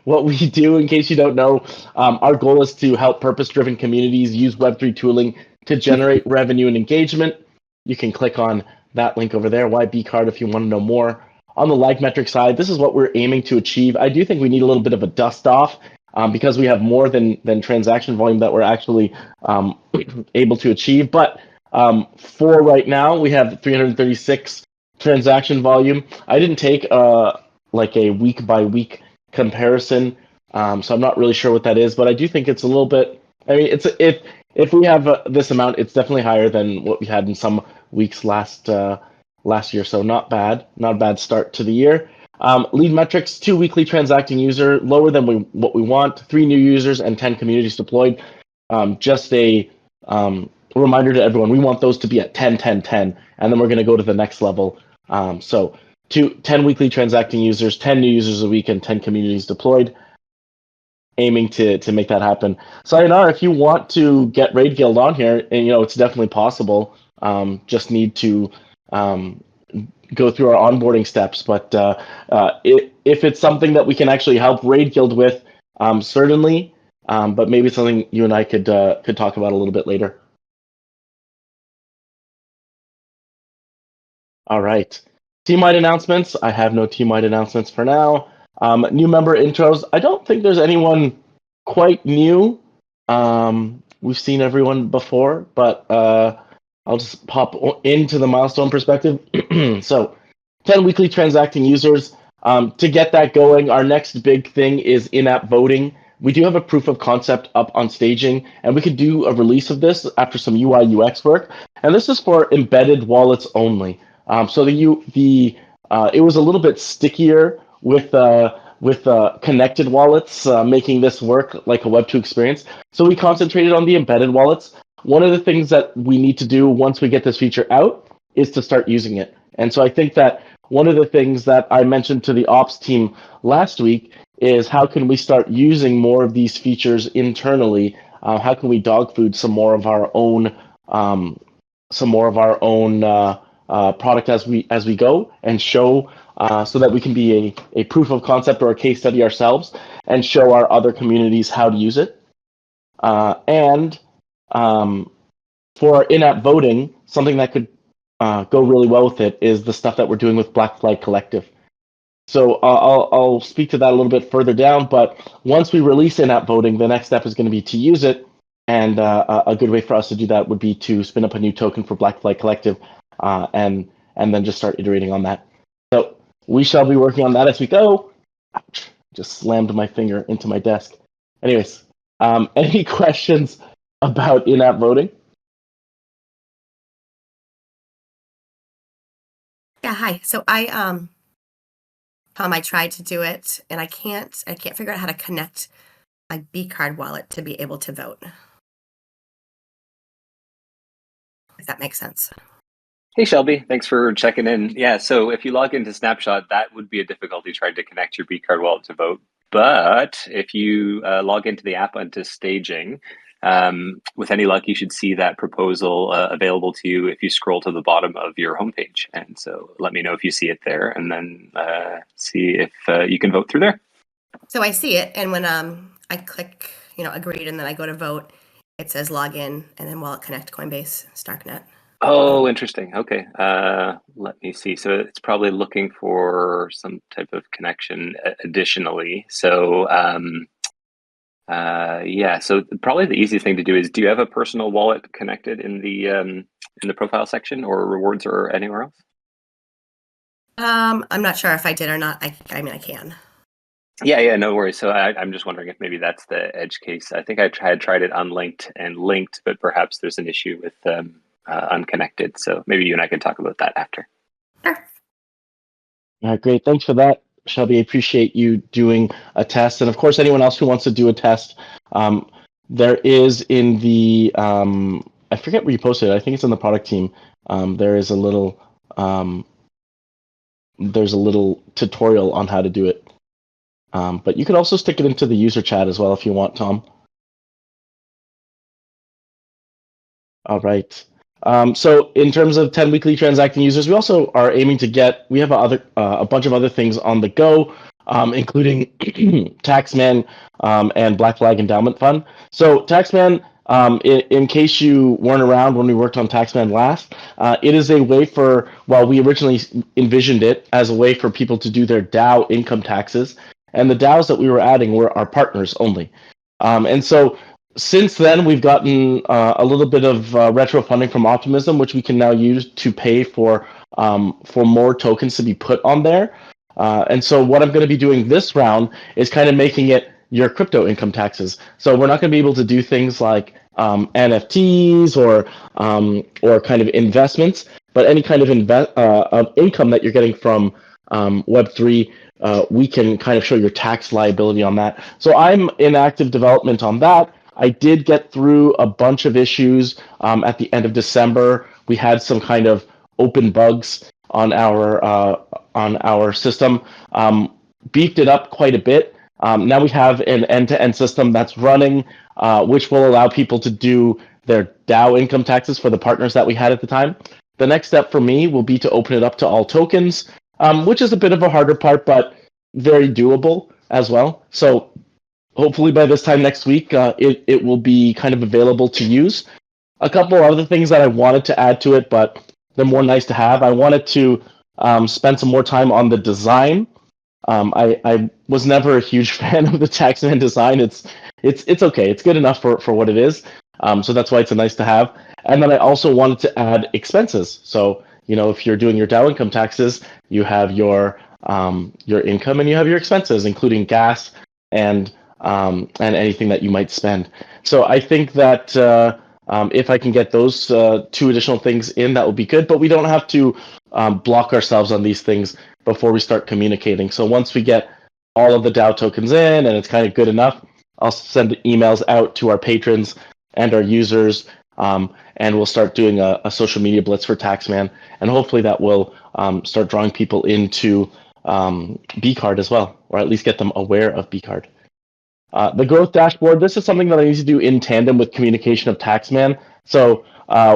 what we do, in case you don't know, our goal is to help purpose-driven communities use Web3 tooling to generate revenue and engagement. You can click on that link over there, why BCard, if you want to know more. On the like metric side, this is what we're aiming to achieve. I do think we need a little bit of a dust off because we have more than transaction volume that we're actually able to achieve. But for right now, we have 336 transaction volume. I didn't take like a week by week comparison, so I'm not really sure what that is. But I do think it's a little bit. I mean, if we have this amount, it's definitely higher than what we had in some weeks last year. So not bad, not a bad start to the year. Lead metrics: 2 weekly transacting user, lower than what we want. 3 new users and 10 communities deployed. Just a reminder to everyone, we want those to be at 10, 10, 10, and then we're going to go to the next level. So 10 weekly transacting users, 10 new users a week, and 10 communities deployed. Aiming to make that happen. Sayonara, if you want to get Raid Guild on here, and it's definitely possible. Just need to go through our onboarding steps. But if it's something that we can actually help Raid Guild with, certainly. But maybe it's something you and I could talk about a little bit later. All right. Team-wide announcements. I have no team-wide announcements for now. New member intros. I don't think there's anyone quite new. We've seen everyone before, but I'll just pop into the milestone perspective. So 10 weekly transacting users. To get that going, our next big thing is in-app voting. We do have a proof of concept up on staging, and we could do a release of this after some UI UX work. And this is for embedded wallets only. So it was a little bit stickier with connected wallets, making this work like a Web2 experience. So we concentrated on the embedded wallets. One of the things that we need to do once we get this feature out is to start using it. And so I think that one of the things that I mentioned to the ops team last week is how can we start using more of these features internally? How can we dog food some more of our own product as we go and show so that we can be a proof of concept or a case study ourselves and show our other communities how to use it. And for our in-app voting, something that could go really well with it is the stuff that we're doing with Black Flag Collective. So I'll speak to that a little bit further down, but once we release in-app voting, the next step is going to be to use it, and a good way for us to do that would be to spin up a new token for Black Flag Collective, and then just start iterating on that. So we shall be working on that as we go. Ouch, just slammed my finger into my desk. Anyways, any questions about in-app voting? Yeah, hi. So I tried to do it, and I can't figure out how to connect my BCard wallet to be able to vote. If that makes sense. Hey, Shelby, thanks for checking in. Yeah, so if you log into Snapshot, that would be a difficulty trying to connect your BCard wallet to vote. But if you log into the app onto staging, with any luck, you should see that proposal available to you if you scroll to the bottom of your homepage. And so let me know if you see it there, and then see if you can vote through there. So I see it, and when I click, agreed, and then I go to vote, it says login, and then wallet connect Coinbase Starknet. Oh, interesting. Okay. Let me see. So it's probably looking for some type of connection additionally. So yeah, so probably the easiest thing to do is, do you have a personal wallet connected in the profile section or rewards or anywhere else? I'm not sure if I did or not. I mean, I can. Yeah, no worries. So I'm just wondering if maybe that's the edge case. I think I had tried it unlinked and linked, but perhaps there's an issue with unconnected. So maybe you and I can talk about that after. Sure. Great. Thanks for that, Shelby. Appreciate you doing a test. And of course, anyone else who wants to do a test, there is in the, I forget where you posted it. I think it's in the product team. There's a little tutorial on how to do it. But you could also stick it into the user chat as well if you want, Tom. All right. So in terms of 10 weekly transacting users, we also are aiming to we have a bunch of other things on the go. including Taxman and Black Flag Endowment Fund. So Taxman, in case you weren't around when we worked on Taxman last, it is a way for, well, we originally envisioned it as a way for people to do their DAO income taxes, and the DAOs that we were adding were our partners only. And so since then, we've gotten a little bit of retro funding from Optimism, which we can now use to pay for more tokens to be put on there. And so what I'm going to be doing this round is kind of making it your crypto income taxes. So we're not going to be able to do things like NFTs or kind of investments, but any kind of income that you're getting from Web3, we can kind of show your tax liability on that. So I'm in active development on that. I did get through a bunch of issues at the end of December. We had some kind of open bugs on our system, beefed it up quite a bit. Now we have an end-to-end system that's running, which will allow people to do their DAO income taxes for the partners that we had at the time. The next step for me will be to open it up to all tokens, which is a bit of a harder part, but very doable as well. So hopefully by this time next week, it will be kind of available to use. A couple other things that I wanted to add to it, but they're more nice to have. I wanted to spend some more time on the design. I was never a huge fan of the Taxman design. It's okay. It's good enough for what it is. So that's why it's a nice to have. And then I also wanted to add expenses. So if you're doing your DAO income taxes, you have your income and you have your expenses, including gas and anything that you might spend. So I think that if I can get those two additional things in, that would be good. But we don't have to block ourselves on these things before we start communicating. So once we get all of the DAO tokens in and it's kind of good enough, I'll send emails out to our patrons and our users, and we'll start doing a social media blitz for Taxman, and hopefully that will start drawing people into BCard as well, or at least get them aware of BCard. The growth dashboard, this is something that I need to do in tandem with communication of Taxman. So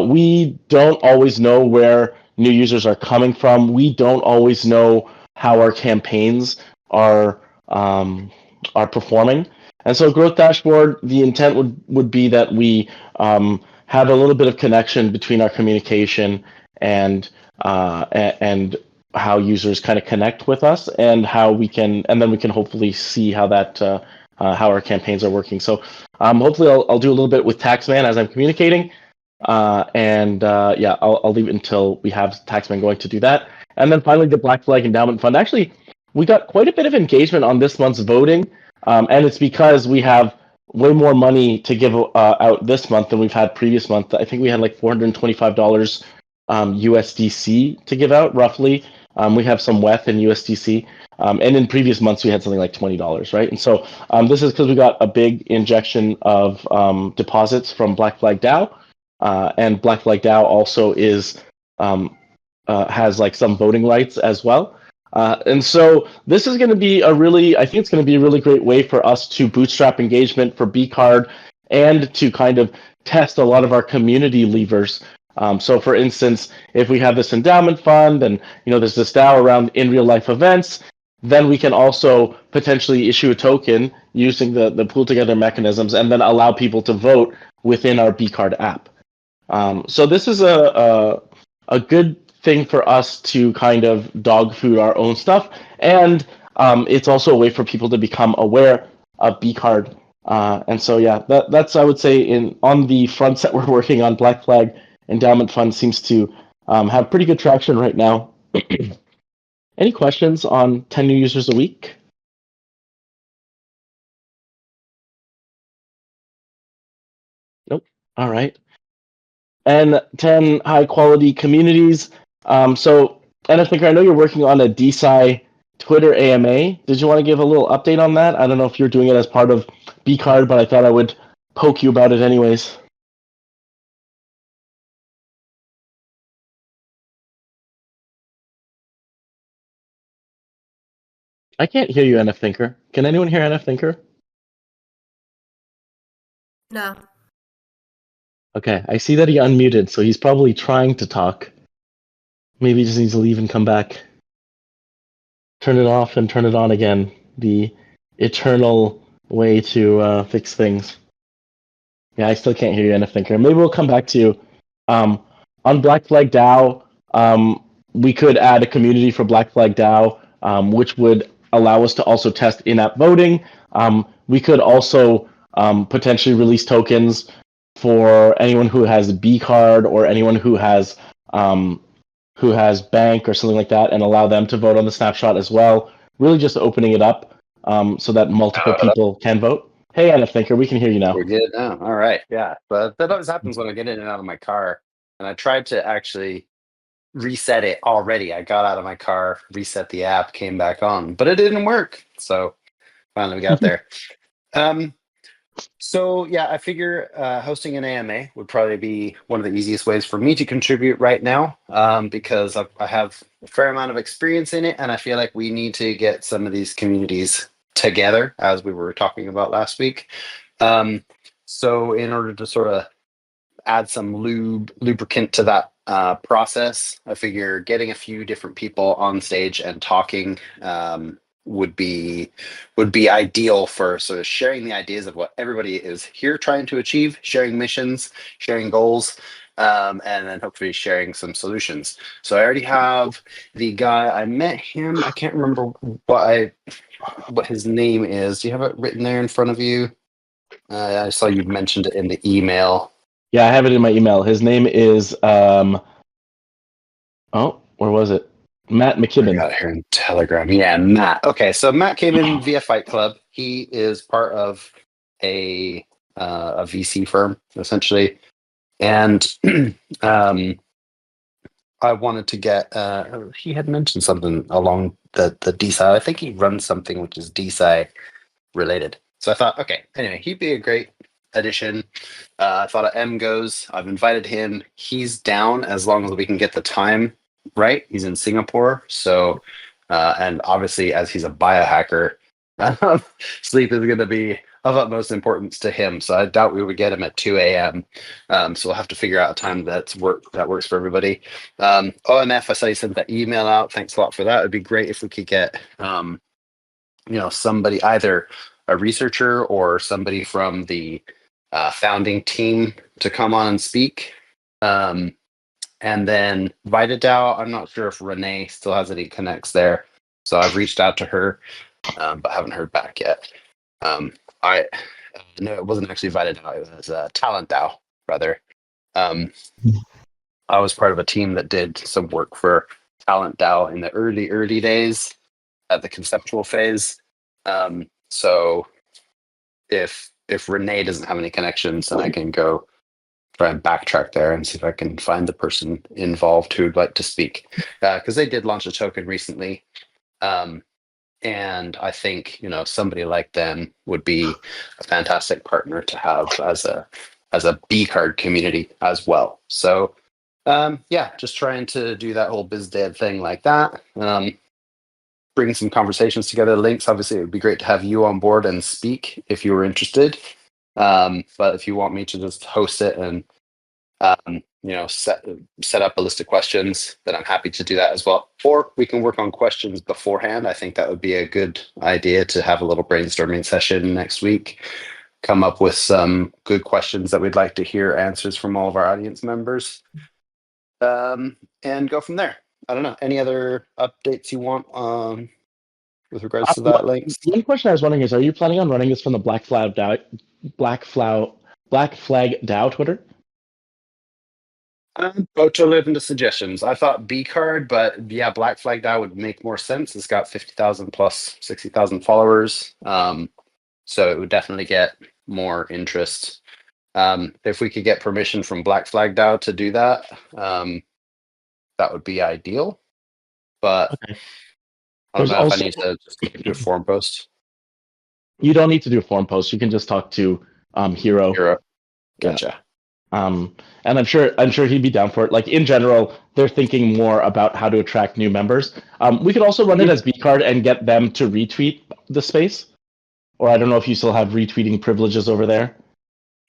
we don't always know where new users are coming from. We don't always know how our campaigns are performing. And so growth dashboard, the intent would be that we have a little bit of connection between our communication and how users kind of connect with us, and then we can hopefully see how that how our campaigns are working. So hopefully I'll do a little bit with Taxman as I'm communicating, and I'll leave it until we have Taxman going to do that. And then finally, the Black Flag Endowment Fund. Actually, we got quite a bit of engagement on this month's voting, and it's because we have way more money to give out this month than we've had previous month. I think we had like $425 USDC to give out, roughly. We have some WETH and USDC. And in previous months, we had something like $20, right? And so this is because we got a big injection of deposits from Black Flag DAO. And Black Flag DAO also has like some voting rights as well. And so this is going to be I think it's going to be a really great way for us to bootstrap engagement for BCard and to kind of test a lot of our community levers. So for instance, if we have this endowment fund and there's this DAO around in real life events, then we can also potentially issue a token using the pool together mechanisms and then allow people to vote within our BCard app. So this is a good thing for us to kind of dog food our own stuff, and it's also a way for people to become aware of BCard. And so that's I would say on the fronts that we're working on. Black Flag Endowment Fund seems to have pretty good traction right now. Any questions on 10 new users a week? Nope. All right. And 10 high quality communities. So, and I know you're working on a DeSci Twitter AMA. Did you want to give a little update on that? I don't know if you're doing it as part of BCard, but I thought I would poke you about it anyways. I can't hear you, NF Thinker. Can anyone hear NF Thinker? No. Okay, I see that he unmuted, so he's probably trying to talk. Maybe he just needs to leave and come back. turn it off and turn it on again. The eternal way to fix things. Yeah, I still can't hear you, NF Thinker. Maybe we'll come back to you. On Black Flag DAO, we could add a community for Black Flag DAO, which would allow us to also test in-app voting. We could also potentially release tokens for anyone who has BCard or anyone who has bank or something like that, and allow them to vote on the snapshot as well. Really, just opening it up so that multiple people can vote. Hey, NF Thinker, we can hear you now. We're good now. All right. Yeah. But that always happens when I get in and out of my car. And I tried to actually reset it already. I got out of my car, reset the app, came back on, but it didn't work. So finally we got there. So yeah, I figure hosting an AMA would probably be one of the easiest ways for me to contribute right now, because I have a fair amount of experience in it, and I feel like we need to get some of these communities together, as we were talking about last week. So in order to sort of add some lubricant to that process, I figure getting a few different people on stage and talking would be ideal for sort of sharing the ideas of what everybody is here trying to achieve, sharing missions, sharing goals, and then hopefully sharing some solutions. So I already have the guy. I met him. I can't remember what his name is. Do you have it written there in front of you? I saw you mentioned it in the email. Yeah, I have it in my email. His name is where was it? Matt I McKibben. got it here in Telegram. Yeah, Matt. Okay, so Matt came in via Fight Club. He is part of a VC firm, essentially, and I wanted to get. He had mentioned something along the DeSci. I think he runs something which is DeSci related. So I thought, okay, anyway, he'd be a great addition. I thought of M goes. I've invited him. He's down as long as we can get the time right. He's in Singapore, so and obviously, as he's a biohacker, sleep is going to be of utmost importance to him. So I doubt we would get him at 2 a.m. So we'll have to figure out a time that works for everybody. OMF, I saw you sent that email out. Thanks a lot for that. It'd be great if we could get somebody, either a researcher or somebody from the founding team, to come on and speak. And then VitaDAO, I'm not sure if Renee still has any connects there. So I've reached out to her, but haven't heard back yet. No, it wasn't actually VitaDAO, it was TalentDAO, rather. I was part of a team that did some work for TalentDAO in the early days at the conceptual phase. So if Renee doesn't have any connections, then I can go try and backtrack there and see if I can find the person involved who would like to speak, because they did launch a token recently, and I think somebody like them would be a fantastic partner to have as a BCard community as well. So yeah, just trying to do that whole biz dev thing like that. Bring some conversations together. Links, obviously, it would be great to have you on board and speak if you were interested. But if you want me to just host it and set up a list of questions, then I'm happy to do that as well. Or we can work on questions beforehand. I think that would be a good idea to have a little brainstorming session next week. Come up with some good questions that we'd like to hear answers from all of our audience members, and go from there. I don't know. Any other updates you want with regards to that, links? One question I was wondering is, are you planning on running this from the Black Flag DAO Twitter? Both are open to suggestions. I thought BCard, but yeah, Black Flag DAO would make more sense. It's got 50,000 plus 60,000 followers, so it would definitely get more interest. If we could get permission from Black Flag DAO to do that, that would be ideal. But okay. I don't know if I need to just do a forum post. You don't need to do a forum post. You can just talk to Hero. Gotcha. And I'm sure he'd be down for it. Like, in general, they're thinking more about how to attract new members. We could also run it as BCard and get them to retweet the space. Or I don't know if you still have retweeting privileges over there.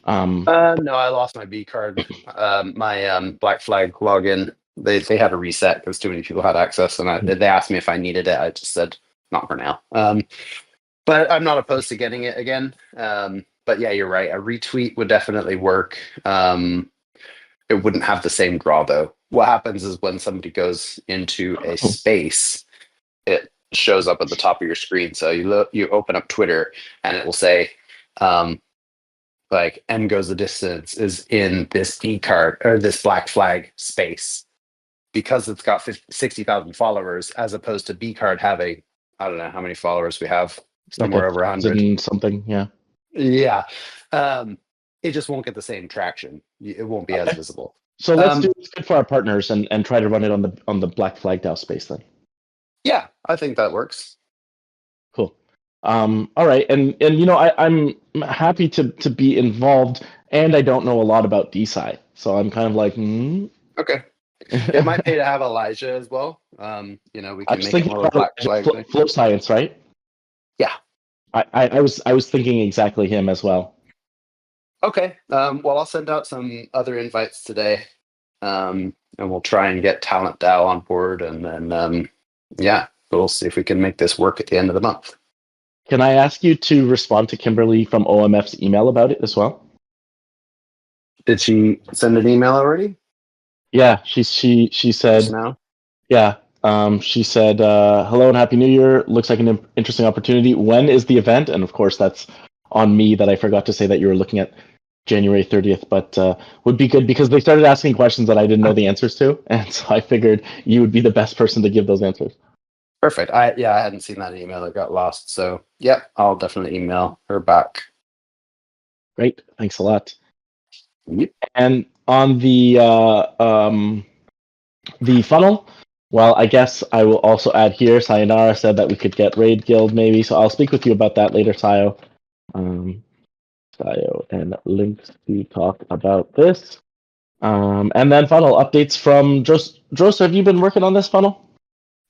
No, I lost my BCard. My Black Flag login They had a reset because too many people had access, and they asked me if I needed it. I just said not for now. But I'm not opposed to getting it again. But yeah, you're right. A retweet would definitely work. It wouldn't have the same draw though. What happens is when somebody goes into a space, it shows up at the top of your screen. So you open up Twitter and it will say, like M goes the distance is in this card or this black flag space because it's got 60,000 followers as opposed to BCard having, I don't know how many followers we have, somewhere Like over 100. something. Yeah. Yeah. It just won't get the same traction. It won't be as Okay. visible. So let's do what's good for our partners and try to run it on the Black Flag DAO space then. Yeah, I think that works. Cool. All right, and I'm happy to be involved, and I don't know a lot about DeSci, so I'm kind of like, Okay. It might pay to have Elijah as well. We I can was make it thinking more of a black flag thing. flow science, right? Yeah. I was thinking exactly him as well. Okay. Well, I'll send out some other invites today, and we'll try and get Talent DAO on board, and then we'll see if we can make this work at the end of the month. Can I ask you to respond to Kimberly from OMF's email about it as well? Did she send an email already? Yeah, she said. Just now? Yeah. She said, hello and Happy New Year. Looks like an interesting opportunity. When is the event? And of course, that's on me that I forgot to say that you were looking at January 30th, but would be good because they started asking questions that I didn't know the answers to. And so I figured you would be the best person to give those answers. Perfect. I hadn't seen that email. It got lost. So, yeah, I'll definitely email her back. Great. Thanks a lot. Yep. And on the funnel, well, I guess I will also add here, Sayonara said that we could get Raid Guild maybe, so I'll speak with you about that later, Sayo. Sayo and links to talk about this. And then funnel updates from Dros. Have you been working on this funnel?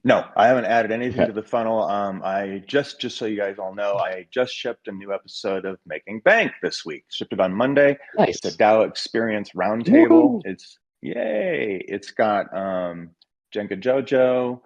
No, I haven't added anything Okay. to the funnel. I just so you guys all know, I just shipped a new episode of Making Bank this week. Shipped it on Monday. Nice. It's a DAO Experience Roundtable. Woohoo! It's yay! It's got Jenga Jojo,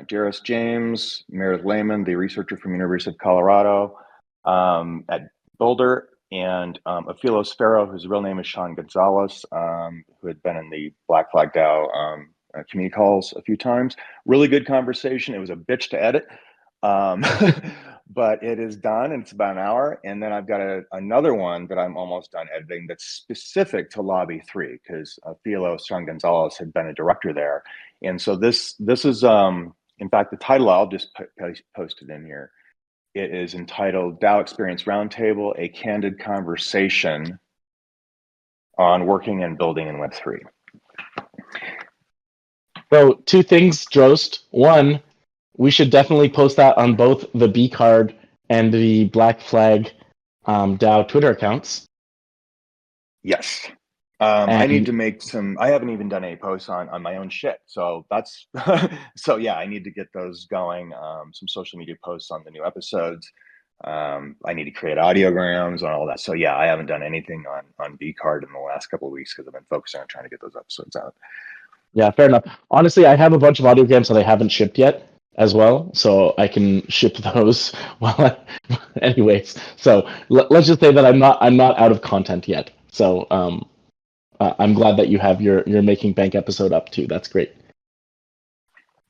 Jairus James, Meredith Lehman, the researcher from University of Colorado at Boulder, and Ophelos Farrow, whose real name is Sean Gonzalez, who had been in the Black Flag DAO community calls a few times. Really good conversation. It was a bitch to edit, but it is done, and it's about an hour. And then I've got another one that I'm almost done editing that's specific to Lobby 3, because Ophelos Sean Gonzalez had been a director there. And so this is, in fact, the title I'll just post it in here. It is entitled DAO Experience Roundtable, a candid conversation on working and building in Web3. So two things, Drost. One, we should definitely post that on both the BCard and the Black Flag DAO Twitter accounts. Yes. I need to make some. I haven't even done any posts on my own shit. So that's so yeah. I need to get those going. Some social media posts on the new episodes. I need to create audiograms and all that. So yeah, I haven't done anything on BCard in the last couple of weeks because I've been focusing on trying to get those episodes out. Yeah, fair enough. Honestly, I have a bunch of audiograms that I haven't shipped yet as well, so I can ship those. Anyways, so let's just say that I'm not out of content yet. So I'm glad that you have your Making Bank episode up too. That's great.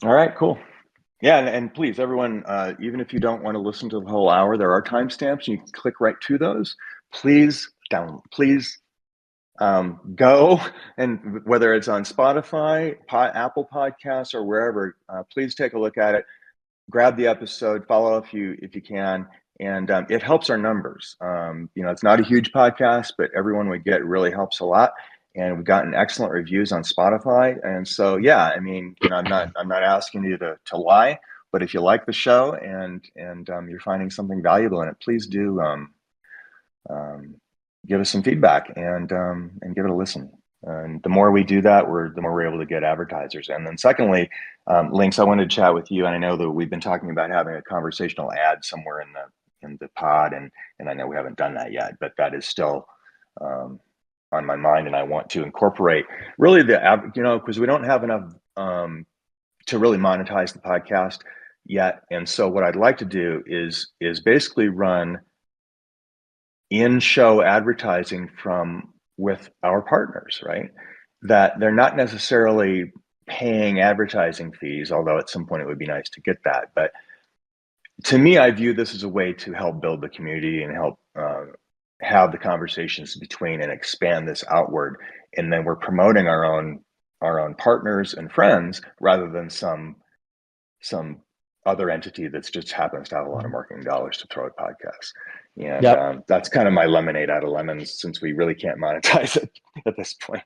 All right, cool. Yeah, and please, everyone, even if you don't want to listen to the whole hour, there are timestamps. You can click right to those. Please go, and whether it's on Spotify, Apple Podcasts, or wherever, please take a look at it. Grab the episode, follow if you can, and it helps our numbers. It's not a huge podcast, but everyone we get really helps a lot. And we've gotten excellent reviews on Spotify. And so, yeah, I mean, I'm not asking you to lie, but if you like the show and you're finding something valuable in it, please do give us some feedback and give it a listen. And the more we do that, the more we're able to get advertisers. And then secondly, Lynx, I wanted to chat with you. And I know that we've been talking about having a conversational ad somewhere in the pod, and I know we haven't done that yet, but that is still on my mind, and I want to incorporate really because we don't have enough to really monetize the podcast yet. And so what I'd like to do is basically run in-show advertising with our partners, right? That they're not necessarily paying advertising fees, although at some point it would be nice to get that. But to me, I view this as a way to help build the community and help have the conversations between and expand this outward. And then we're promoting our own partners and friends rather than some other entity that just happens to have a lot of marketing dollars to throw at podcasts. And that's kind of my lemonade out of lemons, since we really can't monetize it at this point.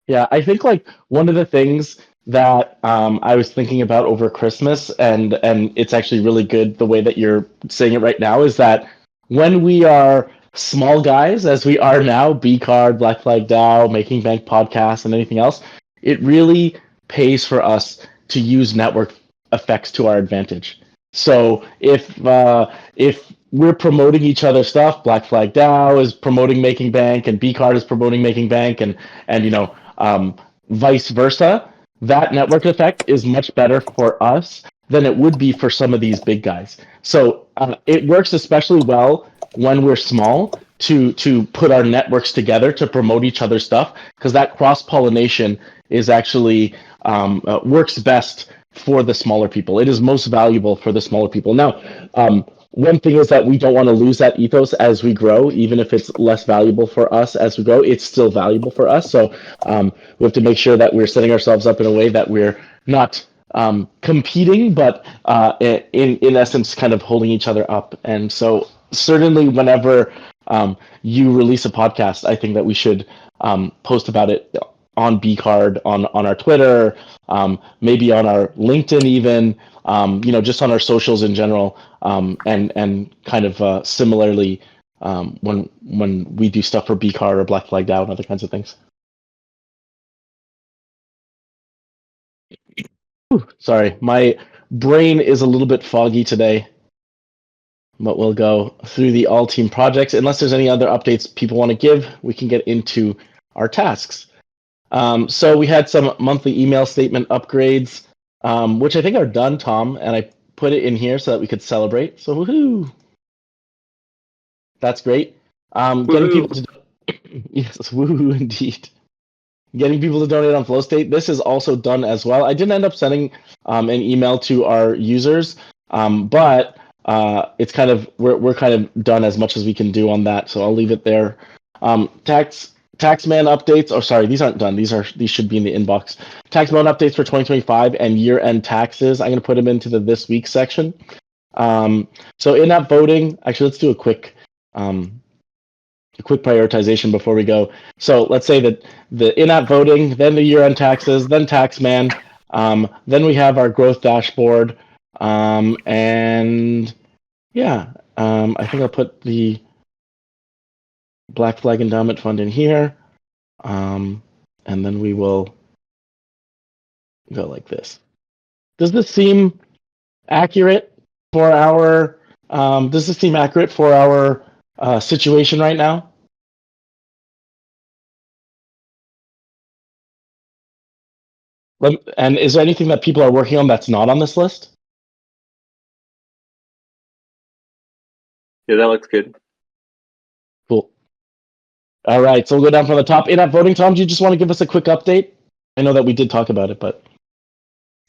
Yeah, I think like one of the things that I was thinking about over Christmas, and it's actually really good the way that you're saying it right now, is that when we are small guys, as we are now, BCard, Black Flag DAO, Making Bank Podcast, and anything else, it really pays for us to use network effects to our advantage. So if we're promoting each other's stuff, Black Flag DAO is promoting Making Bank, and BCard is promoting Making Bank, and vice versa, that network effect is much better for us than it would be for some of these big guys. So it works especially well when we're small to put our networks together to promote each other's stuff, because that cross-pollination is actually works best for the smaller people. It is most valuable for the smaller people. Now, one thing is that we don't want to lose that ethos as we grow. Even if it's less valuable for us as we grow, it's still valuable for us. So we have to make sure that we're setting ourselves up in a way that we're not competing, but in essence, kind of holding each other up. And so certainly whenever you release a podcast, I think that we should post about it on BCard, on our Twitter, maybe on our LinkedIn even, just on our socials in general, and kind of similarly when we do stuff for BCard or Black Flag DAO and other kinds of things. Sorry, my brain is a little bit foggy today, but we'll go through the all team projects. Unless there's any other updates people want to give, we can get into our tasks. So we had some monthly email statement upgrades, which I think are done, Tom, and I put it in here so that we could celebrate. So woohoo! That's great. Getting people to yes, woohoo indeed. Getting people to donate on Flow State. This is also done as well. I didn't end up sending an email to our users, but it's kind of we're kind of done as much as we can do on that. So I'll leave it there. Taxman updates, or sorry, these aren't done. These should be in the inbox. Taxman updates for 2025 and year-end taxes. I'm going to put them into the this week section. So in-app voting, actually, let's do a quick prioritization before we go. So let's say that the in-app voting, then the year-end taxes, then Taxman, then we have our growth dashboard, and yeah, I think I'll put the Black Flag Endowment Fund in here, and then we will go like this. Does this seem accurate for our situation right now? And is there anything that people are working on that's not on this list? Yeah, that looks good. Cool. All right, so we'll go down from the top. In-app voting, Tom, do you just want to give us a quick update? I know that we did talk about it, but...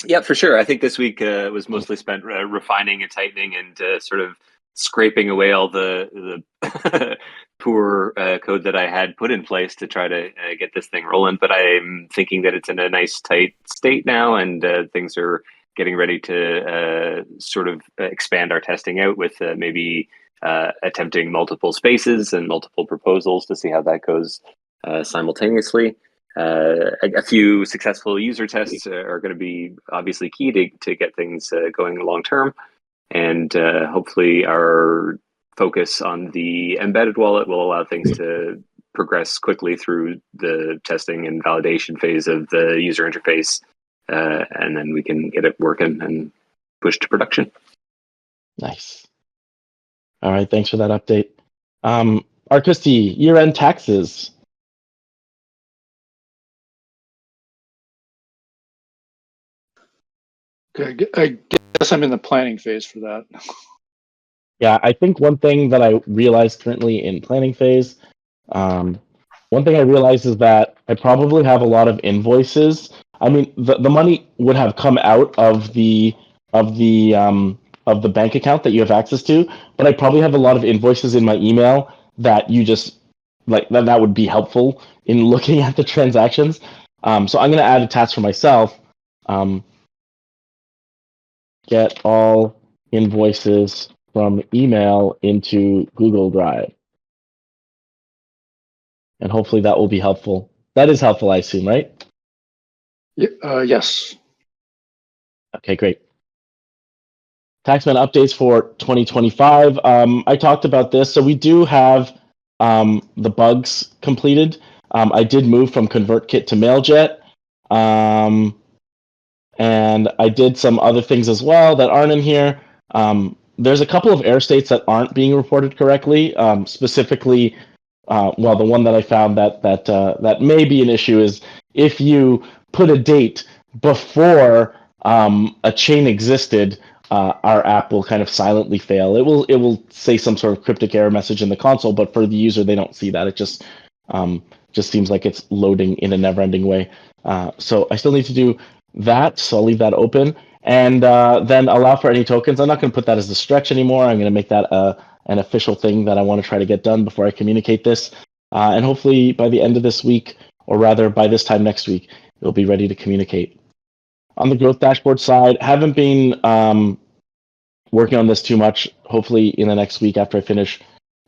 Yeah, for sure. I think this week was mostly spent refining and tightening and sort of scraping away all the poor code that I had put in place to try to get this thing rolling. But I'm thinking that it's in a nice tight state now, and things are getting ready to sort of expand our testing out with maybe attempting multiple spaces and multiple proposals to see how that goes simultaneously. A few successful user tests are going to be obviously key to get things going long term. And hopefully our focus on the embedded wallet will allow things to progress quickly through the testing and validation phase of the user interface. And then we can get it working and push to production. Nice. All right, thanks for that update. Arkisti, year-end taxes. I guess I'm in the planning phase for that. Yeah, I think one thing that I realized currently in planning phase, one thing I realized is that I probably have a lot of invoices. I mean, the money would have come out of the bank account that you have access to, but I probably have a lot of invoices in my email that you just like that would be helpful in looking at the transactions. So I'm gonna add a task for myself. Um, get all invoices from email into Google Drive. And hopefully that will be helpful. That is helpful, I assume, right? Yes. Okay, great. Taxman updates for 2025. I talked about this. So we do have the bugs completed. I did move from ConvertKit to MailJet. And I did some other things as well that aren't in here. There's a couple of error states that aren't being reported correctly. Specifically, well, the one that I found that may be an issue is if you put a date before a chain existed, our app will kind of silently fail. It will say some sort of cryptic error message in the console, but for the user, they don't see that. It just seems like it's loading in a never-ending way. So I still need to do that, so I'll leave that open, and then allow for any tokens. I'm not going to put that as a stretch anymore. I'm going to make that an official thing that I want to try to get done before I communicate this, and hopefully by the end of this week, or rather by this time next week, it'll be ready to communicate. On the growth dashboard side, haven't been working on this too much. Hopefully in the next week after I finish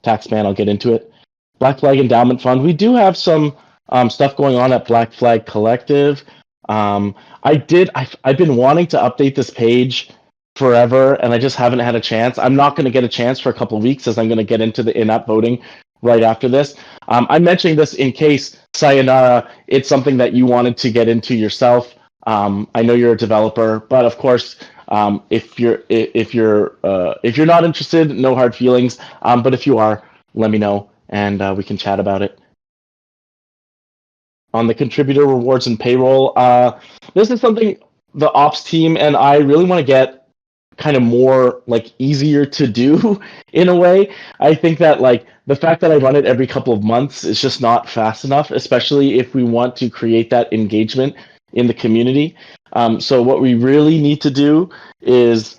Taxman, I'll get into it. Black Flag Endowment Fund. We do have some stuff going on at Black Flag Collective. I've been wanting to update this page forever, and I just haven't had a chance. I'm not going to get a chance for a couple of weeks as I'm going to get into the in-app voting right after this. I'm mentioning this in case, Sayonara, it's something that you wanted to get into yourself. I know you're a developer, but of course, if you're not interested, no hard feelings. But if you are, let me know, and we can chat about it. On the contributor rewards and payroll, this is something the ops team and I really want to get kind of more like easier to do in a way. I think that like the fact that I run it every couple of months is just not fast enough, especially if we want to create that engagement in the community. So what we really need to do is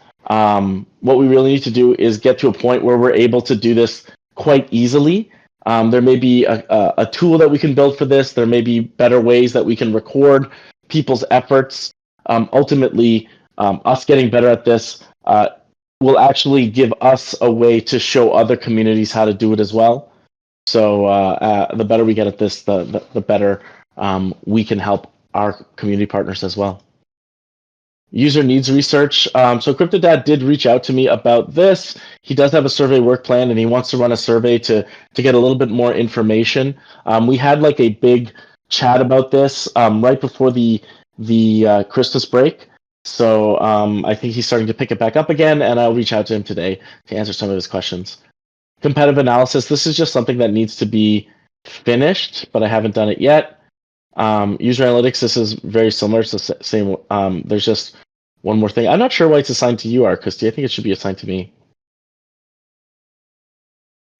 get to a point where we're able to do this quite easily. There may be a tool that we can build for this. There may be better ways that we can record people's efforts. Ultimately, us getting better at this will actually give us a way to show other communities how to do it as well. So the better we get at this, the better we can help our community partners as well. User needs research. So CryptoDad did reach out to me about this. He does have a survey work plan, and he wants to run a survey to get a little bit more information. We had like a big chat about this right before the Christmas break. So I think he's starting to pick it back up again, and I'll reach out to him today to answer some of his questions. Competitive analysis. This is just something that needs to be finished, but I haven't done it yet. User analytics, this is very similar. It's the same. There's just one more thing. I'm not sure why it's assigned to you, Christy. I think it should be assigned to me.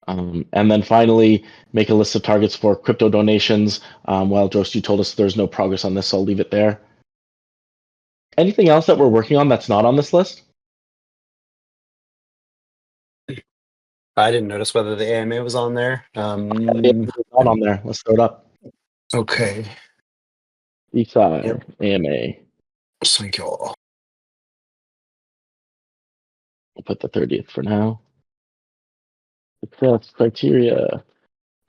And then finally, make a list of targets for crypto donations. While Jost, you told us there's no progress on this, so I'll leave it there. Anything else that we're working on that's not on this list? I didn't notice whether the AMA was on there. It's not on there. Let's throw it up. Okay. BCard, Yep. AMA. Thank you all. We'll put the 30th for now. Success criteria.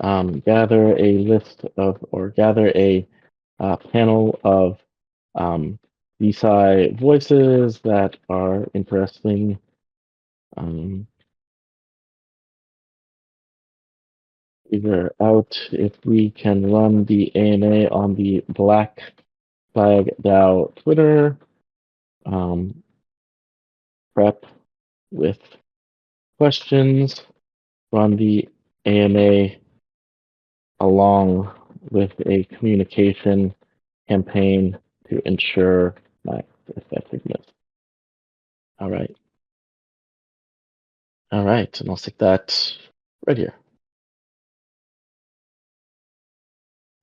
Gather a list of, or gather a panel of BCI voices that are interesting. Figure out if we can run the AMA on the Black Flag DAO Twitter. Prep with questions. Run the AMA along with a communication campaign to ensure max effectiveness. All right. All right, and I'll stick that right here.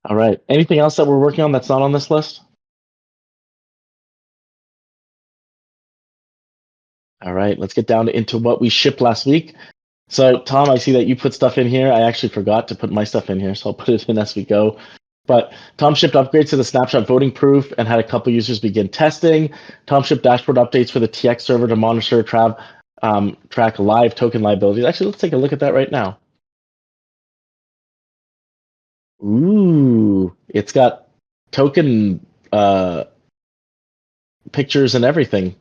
All right. Anything else that we're working on that's not on this list? All right, let's get down into what we shipped last week. So, Tom, I see that you put stuff in here. I actually forgot to put my stuff in here, so I'll put it in as we go. But Tom shipped upgrades to the snapshot voting proof and had a couple users begin testing. Tom shipped dashboard updates for the TX server to monitor track live token liabilities. Actually, let's take a look at that right now. Ooh, it's got token pictures and everything.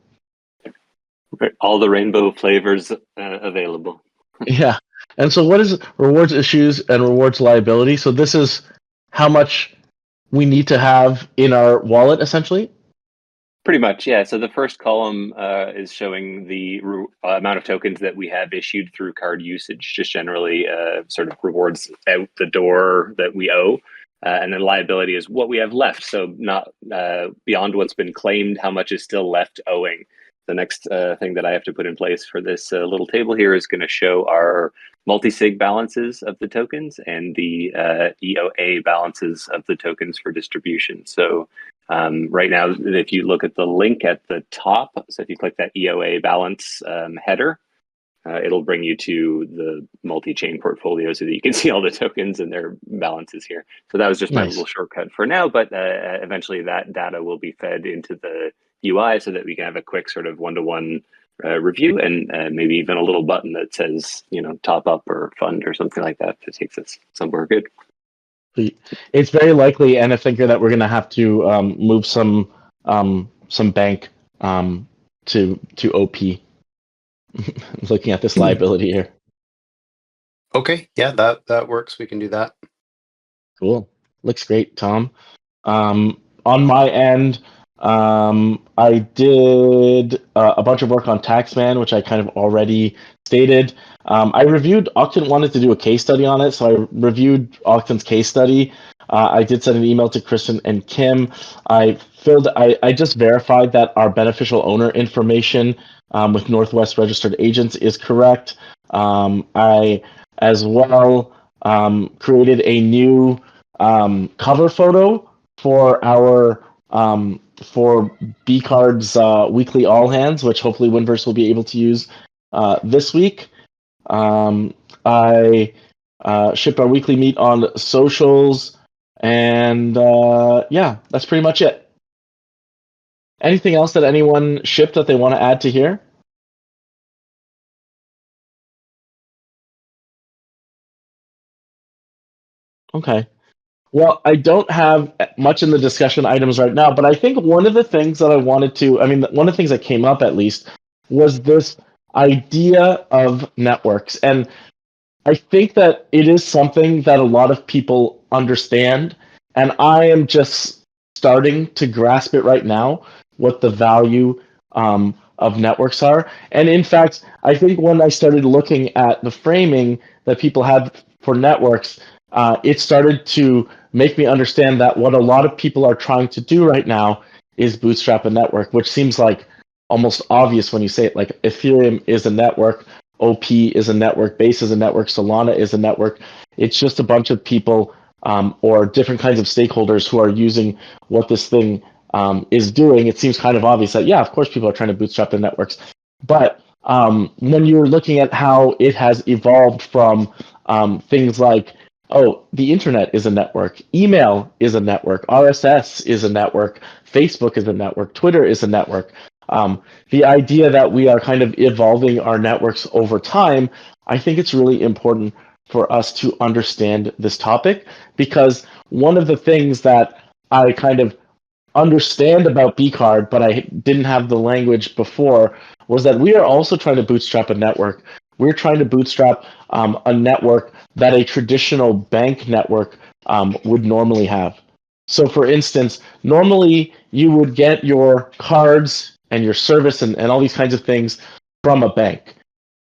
All the rainbow flavors available. Yeah. And so what is rewards issues and rewards liability? So this is how much we need to have in our wallet, essentially? Pretty much, yeah. So the first column is showing the amount of tokens that we have issued through card usage, just generally sort of rewards out the door that we owe. And then liability is what we have left. So not beyond what's been claimed, how much is still left owing. The next thing that I have to put in place for this little table here is going to show our multi-sig balances of the tokens and the EOA balances of the tokens for distribution. So right now, if you look at the link at the top, so if you click that EOA balance header, it'll bring you to the multi-chain portfolio so that you can see all the tokens and their balances here. So that was just my little shortcut for now, but eventually that data will be fed into the UI so that we can have a quick sort of one-to-one review and maybe even a little button that says, top up or fund or something like that to take us somewhere good. It's very likely, and I think that we're going to have to move some bank to OP. Looking at this liability here. Okay, yeah, that works. We can do that. Cool. Looks great, Tom. On my end, I did a bunch of work on Taxman, which I kind of already stated. I reviewed, Octant wanted to do a case study on it, so I reviewed Octant's case study. I did send an email to Kristen and Kim. I just verified that our beneficial owner information with Northwest registered agents is correct. I as well created a new cover photo for our for BCard's weekly all hands, which hopefully Winverse will be able to use this week. I shipped our weekly meet on socials, and yeah, that's pretty much it. Anything else that anyone shipped that they want to add to here? Okay. Well, I don't have much in the discussion items right now, but I think one of the things that I wanted to, one of the things that came up at least was this idea of networks. And I think that it is something that a lot of people understand, and I am just starting to grasp it right now, what the value of networks are. And in fact, I think when I started looking at the framing that people had for networks, it started to make me understand that what a lot of people are trying to do right now is bootstrap a network, which seems like almost obvious when you say it. Like Ethereum is a network, OP is a network, Base is a network, Solana is a network. It's just a bunch of people or different kinds of stakeholders who are using what this thing is doing. It seems kind of obvious that, yeah, of course people are trying to bootstrap their networks. But when you're looking at how it has evolved from things like, oh, the internet is a network, email is a network, RSS is a network, Facebook is a network, Twitter is a network. The idea that we are kind of evolving our networks over time, I think it's really important for us to understand this topic, because one of the things that I kind of understand about BCard, but I didn't have the language before, was that we are also trying to bootstrap a network. We're trying to bootstrap a network that a traditional bank network would normally have. So for instance, normally you would get your cards and your service and all these kinds of things from a bank.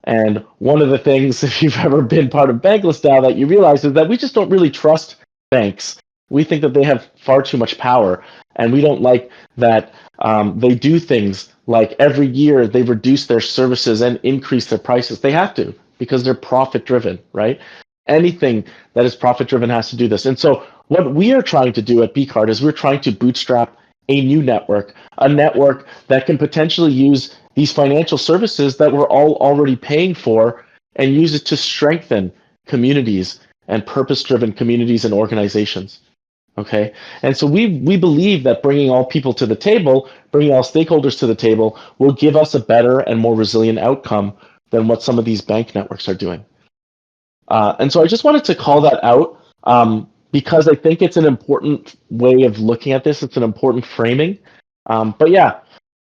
And one of the things, if you've ever been part of Bankless now, that you realize is that we just don't really trust banks. We think that they have far too much power. And we don't like that they do things like every year they reduce their services and increase their prices. They have to because they're profit driven, right? Anything that is profit driven has to do this. And so what we are trying to do at BCard is we're trying to bootstrap a new network, a network that can potentially use these financial services that we're all already paying for and use it to strengthen communities and purpose-driven communities and organizations. Okay, and so we believe that bringing all people to the table, bringing all stakeholders to the table, will give us a better and more resilient outcome than what some of these bank networks are doing. And so I just wanted to call that out because I think it's an important way of looking at this. It's an important framing. But yeah,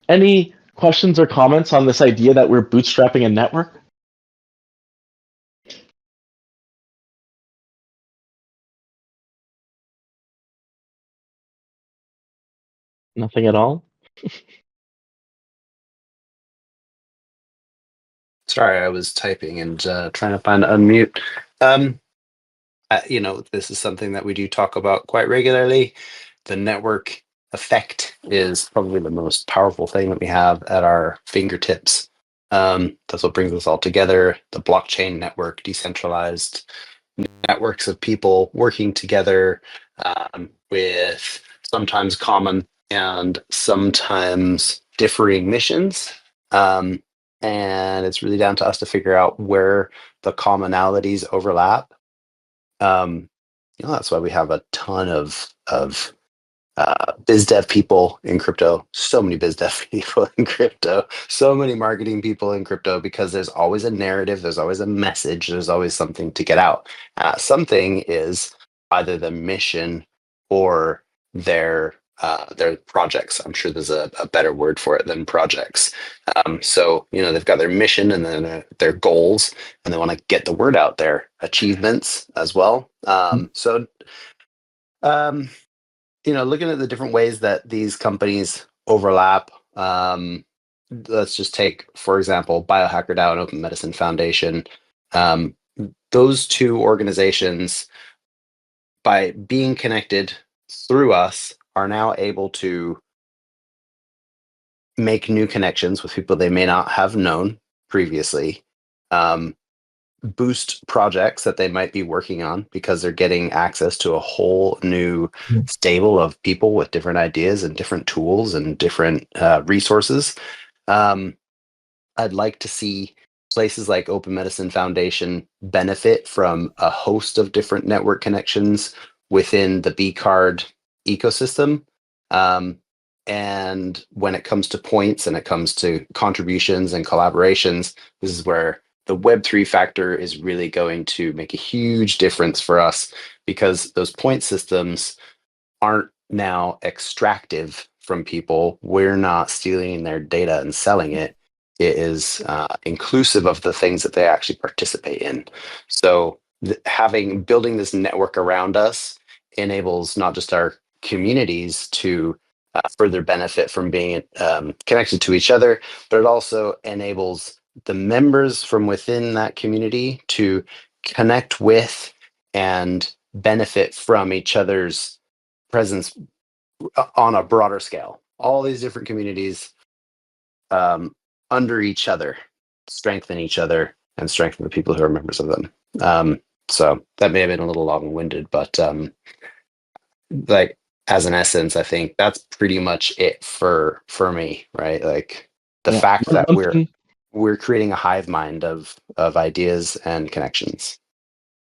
any questions or comments on this idea that we're bootstrapping a network? Nothing at all? Sorry, I was typing and trying to find unmute. This is something that we do talk about quite regularly. The network effect is probably the most powerful thing that we have at our fingertips. That's what brings us all together. The blockchain network, decentralized networks of people working together with sometimes common and sometimes differing missions. And it's really down to us to figure out where the commonalities overlap. That's why we have a ton of biz dev people in crypto, so many biz dev people in crypto, so many marketing people in crypto, because there's always a narrative, there's always a message, there's always something to get out. Something is either the mission or their projects. I'm sure there's a better word for it than projects. So they've got their mission and then their goals, and they want to get the word out there. Achievements as well. Looking at the different ways that these companies overlap. Let's just take, for example, Biohacker DAO and Open Medicine Foundation. Those two organizations, by being connected through us, are now able to make new connections with people they may not have known previously, boost projects that they might be working on because they're getting access to a whole new stable of people with different ideas and different tools and different resources. I'd like to see places like Open Medicine Foundation benefit from a host of different network connections within the BCard ecosystem. And when it comes to points and it comes to contributions and collaborations, this is where the Web3 factor is really going to make a huge difference for us, because those point systems aren't now extractive from people. We're not stealing their data and selling it. It is inclusive of the things that they actually participate in. So building this network around us enables not just our communities to further benefit from being connected to each other, but it also enables the members from within that community to connect with and benefit from each other's presence on a broader scale. All these different communities under each other strengthen each other and strengthen the people who are members of them. So that may have been a little long-winded, but as an essence, I think that's pretty much it for me, right? Like the fact that we're creating a hive mind of ideas and connections.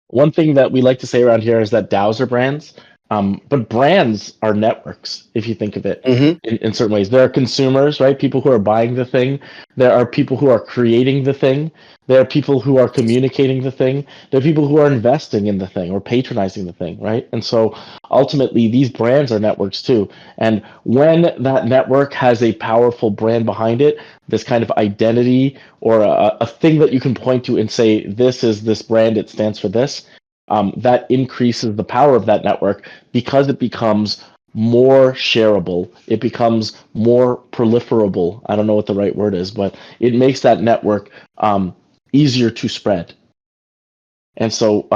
One thing that we like to say around here is that DAOs are brands, but brands are networks, if you think of it in certain ways. There are consumers, right? People who are buying the thing. There are people who are creating the thing. There are people who are communicating the thing. There are people who are investing in the thing or patronizing the thing, right? And so ultimately, these brands are networks too. And when that network has a powerful brand behind it, this kind of identity or a thing that you can point to and say, this is this brand, it stands for this, that increases the power of that network because it becomes more shareable. It becomes more proliferable. I don't know what the right word is, but it makes that network easier to spread. And so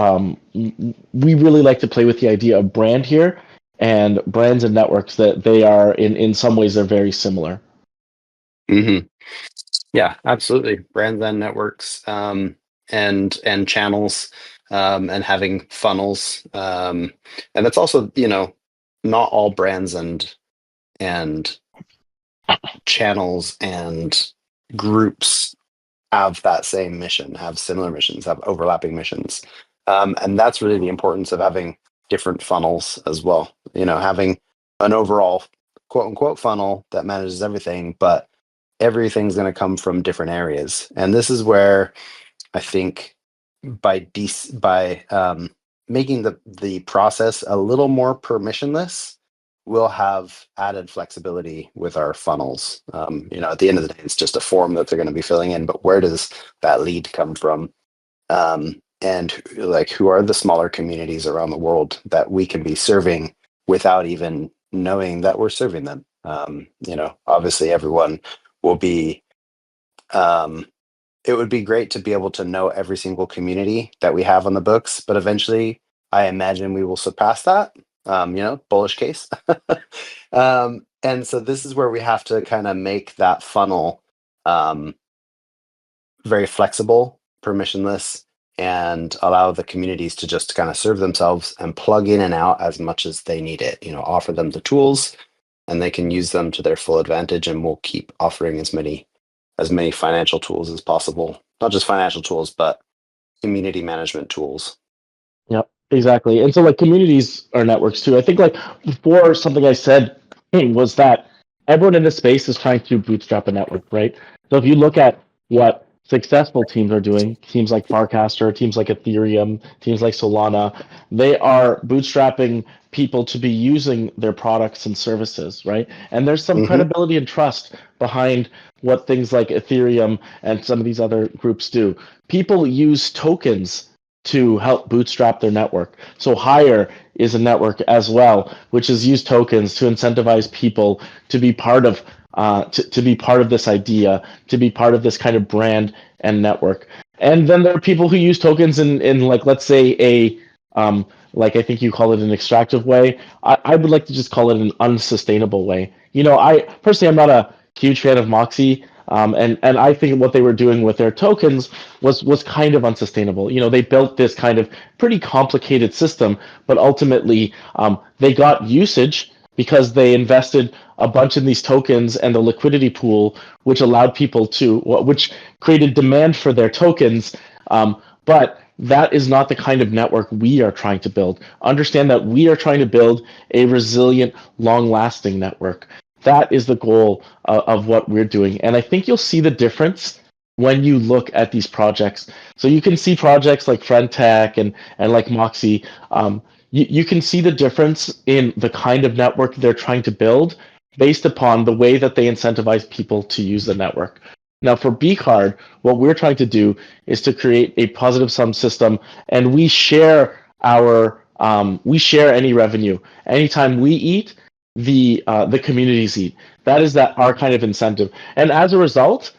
we really like to play with the idea of brand here and brands and networks that they are in some ways they're very similar. Mm-hmm. Yeah, absolutely. Brands and networks, and channels, and having funnels, and it's also, not all brands and channels and groups have that same mission, have similar missions, have overlapping missions, and that's really the importance of having different funnels as well. Having an overall quote unquote funnel that manages everything, but everything's going to come from different areas. And this is where I think by making the process a little more permissionless, we'll have added flexibility with our funnels. At the end of the day, it's just a form that they're going to be filling in, but where does that lead come from? And like, who are the smaller communities around the world that we can be serving without even knowing that we're serving them? Obviously everyone will be, it would be great to be able to know every single community that we have on the books, but eventually I imagine we will surpass that. Bullish case. And so this is where we have to kind of make that funnel very flexible, permissionless, and allow the communities to just kind of serve themselves and plug in and out as much as they need it. Offer them the tools and they can use them to their full advantage, and we'll keep offering as many financial tools as possible. Not just financial tools, but community management tools. Yep, exactly. And so like communities are networks too. I think like before something I said was that everyone in this space is trying to bootstrap a network, right? So if you look at what successful teams are doing, teams like Farcaster, teams like Ethereum, teams like Solana, they are bootstrapping people to be using their products and services, right? And there's some Mm-hmm. credibility and trust behind what things like Ethereum and some of these other groups do. People use tokens to help bootstrap their network. So Hire is a network as well, which has used tokens to incentivize people to be part of to be part of this idea, to be part of this kind of brand and network. And then there are people who use tokens in like, let's say a like I think you call it an extractive way. I would like to just call it an unsustainable way. I personally, I'm not a huge fan of Moxie. And I think what they were doing with their tokens was kind of unsustainable. They built this kind of pretty complicated system, but ultimately they got usage because they invested a bunch in these tokens and the liquidity pool, which allowed people which created demand for their tokens. But that is not the kind of network we are trying to build. Understand that we are trying to build a resilient, long-lasting network. That is the goal of what we're doing. And I think you'll see the difference when you look at these projects. So you can see projects like FriendTech and like Moxie. You can see the difference in the kind of network they're trying to build based upon the way that they incentivize people to use the network. Now, for BCard, what we're trying to do is to create a positive sum system, and we share any revenue. Anytime we eat, the communities eat. That is our kind of incentive, and as a result,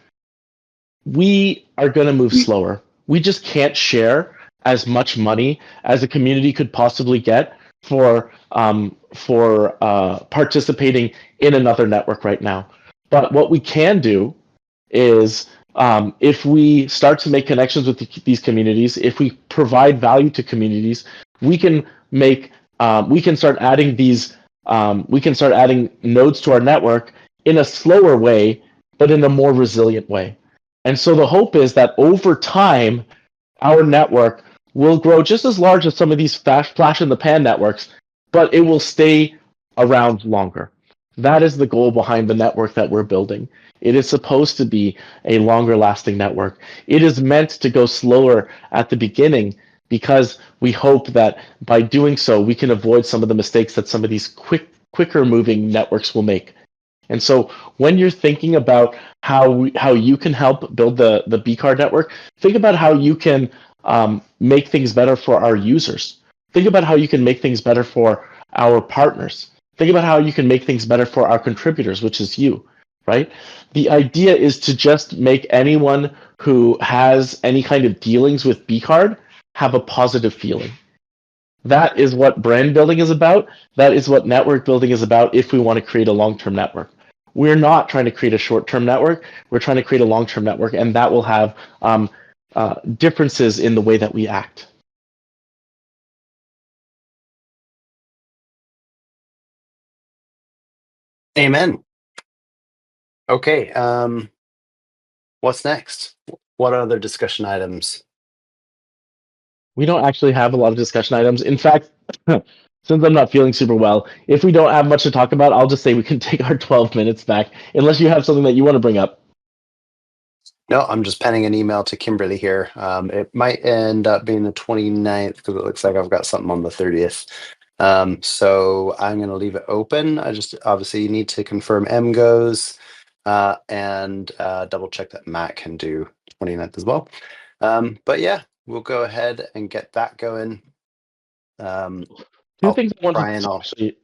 we are going to move slower. We just can't share as much money as a community could possibly get for participating in another network right now. But what we can do is if we start to make connections with these communities, if we provide value to communities, we can start adding nodes to our network in a slower way, but in a more resilient way. And so the hope is that over time, our network will grow just as large as some of these flash in the pan networks, but it will stay around longer. That is the goal behind the network that we're building. It is supposed to be a longer lasting network. It is meant to go slower at the beginning because we hope that by doing so, we can avoid some of the mistakes that some of these quicker moving networks will make. And so when you're thinking about how you can help build the BCard network, think about how you can make things better for our users. Think about how you can make things better for our partners. Think about how you can make things better for our contributors, which is you, right? The idea is to just make anyone who has any kind of dealings with BCard have a positive feeling. That is what brand building is about. That is what network building is about if we want to create a long-term network. We're not trying to create a short-term network. We're trying to create a long-term network, and that will have differences in the way that we act. Amen. Okay. What's next? What other discussion items? We don't actually have a lot of discussion items. In fact, since I'm not feeling super well, if we don't have much to talk about, I'll just say we can take our 12 minutes back, unless you have something that you want to bring up. No, I'm just penning an email to Kimberly here. It might end up being the 29th because it looks like I've got something on the 30th. So I'm going to leave it open. I just obviously need to confirm M goes and double check that Matt can do 29th as well. But yeah, we'll go ahead and get that going. Two things I wanted to actually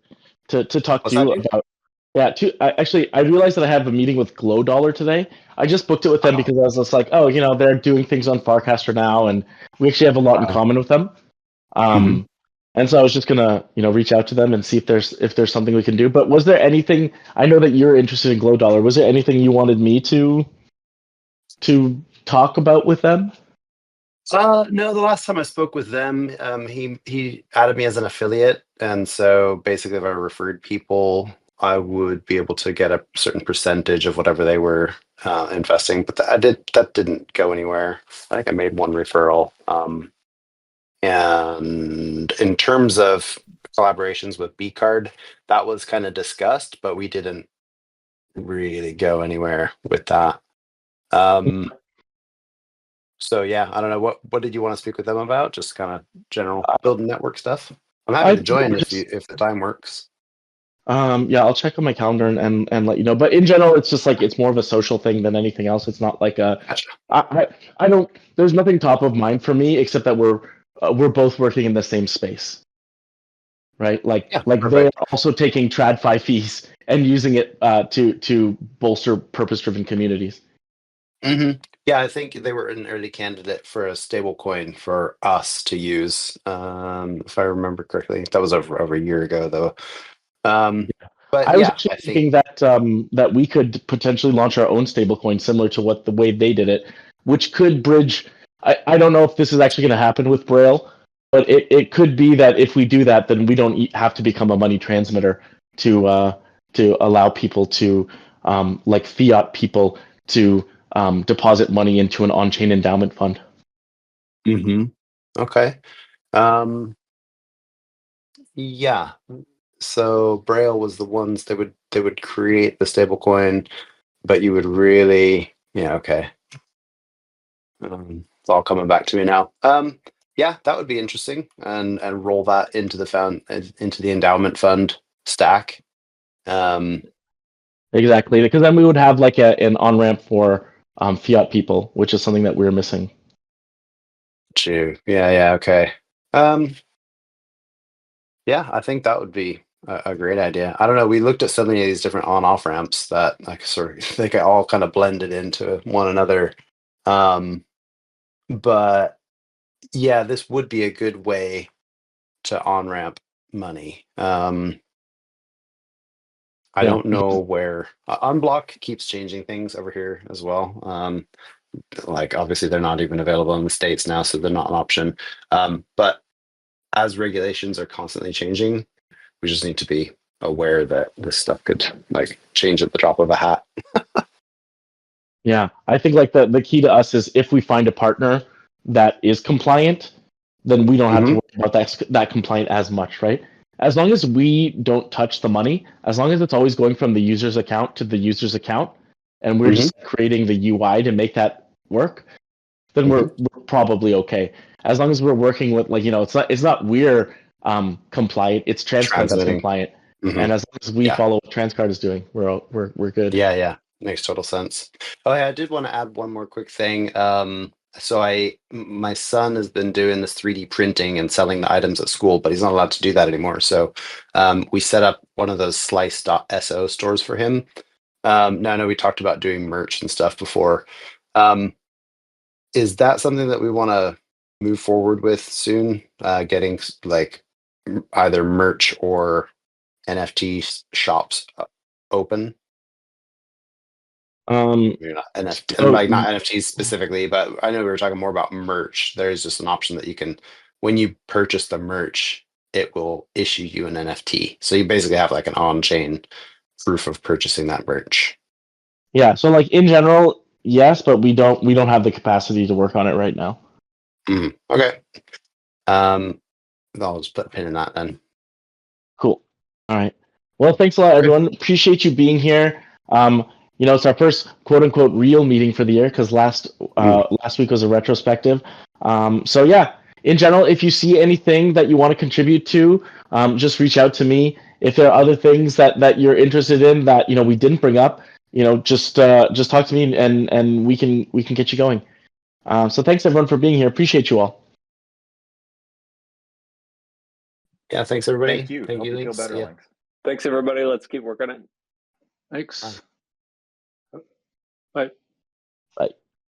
to talk What's to you that, dude? about. Yeah, I realized that I have a meeting with Glow Dollar today. I just booked it with them because I was just like, oh, they're doing things on Farcaster now, and we actually have a lot in common with them. And so I was just gonna, reach out to them and see if there's something we can do. But was there anything? I know that you're interested in Glow Dollar. Was there anything you wanted me to talk about with them? No, the last time I spoke with them, he added me as an affiliate, and so basically, if I referred people, I would be able to get a certain percentage of whatever they were investing. But that didn't go anywhere. I think I made one referral. And in terms of collaborations with BCard, that was kind of discussed, but we didn't really go anywhere with that. So yeah, I don't know what did you want to speak with them about? Just kind of general building network stuff. I'm happy to join if the time works. Yeah, I'll check on my calendar and let you know. But in general, it's just like it's more of a social thing than anything else. It's not like a. Gotcha. I don't. There's nothing top of mind for me except that we're both working in the same space, right? Like they're also taking TradFi fees and using it to bolster purpose-driven communities. Mm-hmm. Yeah, I think they were an early candidate for a stable coin for us to use. If I remember correctly, that was over a year ago, though. But I was yeah, actually I think thinking that we could potentially launch our own stablecoin similar to the way they did it, which could bridge. I don't know if this is actually going to happen with Braille, but it could be that if we do that, then we don't have to become a money transmitter to allow people to like fiat people to deposit money into an on-chain endowment fund. Mm-hmm. Okay. Yeah. So Braille was the ones they would create the stablecoin, but you would really okay. It's all coming back to me now. Yeah, that would be interesting, and roll that into the endowment fund stack. Exactly, because then we would have like an on ramp for fiat people, which is something that we're missing. Yeah, okay. Yeah, I think that would be a great idea. I don't know. We looked at so many of these different on-off ramps that they get all kind of blended into one another. But yeah, this would be a good way to on-ramp money. I don't know where Unblock keeps changing things over here as well. Like obviously they're not even available in the States now, so they're not an option. But as regulations are constantly changing, we just need to be aware that this stuff could like change at the drop of a hat. Yeah, I think like the key to us is if we find a partner that is compliant, then we don't have to worry about that compliant as much, right? As long as we don't touch the money, as long as it's always going from the user's account to the user's account, and we're just creating the UI to make that work, then we're probably okay. As long as we're working with it's not we're compliant, it's Transcard that's compliant. And as long as we follow what Transcard is doing, we're good. Yeah, makes total sense. Oh yeah, I did want to add one more quick thing. So my son has been doing this 3D printing and selling the items at school, but he's not allowed to do that anymore. So we set up one of those slice.so stores for him. Now I know we talked about doing merch and stuff before. Is that something that we want to move forward with soon? Getting like either merch or NFT shops open? Maybe not NFT, so- like not NFTs specifically, but I know we were talking more about merch. There's just an option that you can, when you purchase the merch, it will issue you an NFT. So you basically have like an on-chain proof of purchasing that merch. Yeah, so like in general, yes, but we don't have the capacity to work on it right now. Okay. I'll just put a pin in that then. Cool. All right. Well, thanks a lot, everyone. Appreciate you being here. It's our first quote unquote real meeting for the year because last week was a retrospective. So yeah, in general, if you see anything that you want to contribute to, just reach out to me. If there are other things that you're interested in that we didn't bring up, just talk to me and we can get you going. So thanks everyone for being here. Appreciate you all. Yeah, thanks everybody. Thank you. Thank Hope you, you feel Links. better, Yeah. Links. Thanks, everybody. Let's keep working on it. Thanks. Bye. Bye.